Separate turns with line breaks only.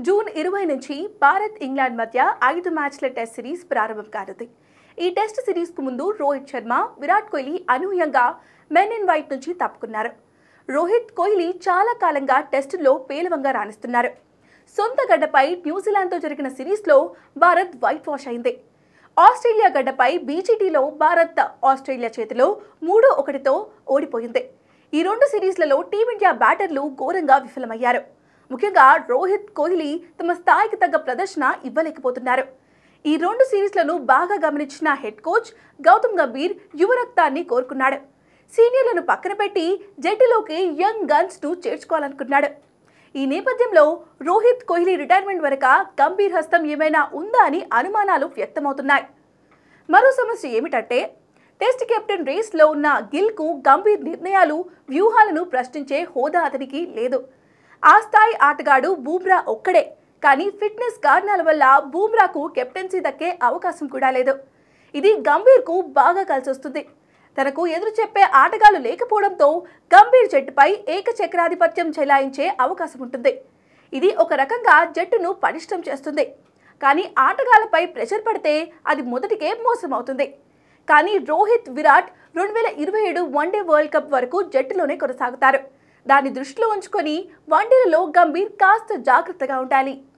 June 20 నుంచి Bharat England మధ్య 5 మ్యాచ్ల టెస్ట్ సిరీస్ ప్రారంభం కానుంది. ఈ టెస్ట్ సిరీస్కు ముందు రోహిత్ శర్మ, విరాట్ కోహ్లీ అనూహ్యంగా మెన్ ఇన్ వైట్ నుంచి తప్పుకున్నారు. రోహిత్ కోహ్లీ చాలా కాలంగా టెస్టుల్లో పేలవంగా రాణిస్తున్నారు. సొంత గడ్డపై న్యూజిలాండ్తో జరిగిన సిరీస్లో భారత్ వైట్ వాష్ అయింది. ఆస్ట్రేలియా గడ్డపై బీజీటీలో భారత్ ఆస్ట్రేలియా చేతిలో 3-1తో ఓడిపోయింది. ఈ రెండు సిరీస్లలో టీమిండియా బ్యాటర్లు ఘోరంగా విఫలమయ్యారు. ముఖ్యంగా రోహిత్ కోహ్లీ తమ స్థాయికి తగ్గ ప్రదర్శన ఇవ్వలేకపోతున్నారు. ఈ రెండు సిరీస్లను బాగా గమనించిన హెడ్ కోచ్ గౌతమ్ గంభీర్ యువ రక్తాన్ని కోరుకున్నాడు. సీనియర్లను పక్కన పెట్టి జట్టులోకి యంగ్ గన్స్ ను చేర్చుకోవాలనుకున్నాడు. ఈ నేపథ్యంలో రోహిత్ కోహ్లీ రిటైర్మెంట్ వెనుక గంభీర్ హస్తం ఏమైనా ఉందా అని అనుమానాలు వ్యక్తమవుతున్నాయి. మరో సమస్య ఏమిటంటే టెస్ట్ కెప్టెన్ రేస్లో ఉన్న గిల్కు గంభీర్ నిర్ణయాలు, వ్యూహాలను ప్రశ్నించే హోదా అతనికి లేదు. ఆ స్థాయి ఆటగాడు బూమ్రా ఒక్కడే. కానీ ఫిట్నెస్ కారణాల వల్ల బూమ్రాకు కెప్టెన్సీ దక్కే అవకాశం కూడా లేదు. ఇది గంభీర్కు బాగా కలిసొస్తుంది. తనకు ఎదురు చెప్పే ఆటగాళ్లు లేకపోవడంతో గంభీర్ జట్టుపై ఏకచక్రాధిపత్యం చెలాయించే అవకాశం ఉంటుంది. ఇది ఒక రకంగా జట్టును పటిష్టం చేస్తుంది. కానీ ఆటగాళ్లపై ప్రెషర్ పడితే అది మొదటికే మోసం అవుతుంది. కానీ Rohit, Virat 2027 one day world cup వరకు జట్టులోనే కొనసాగుతారు. దాన్ని దృష్టిలో ఉంచుకొని వన్డేలలో గంభీర్ కాస్త జాగ్రత్తగా ఉండాలి.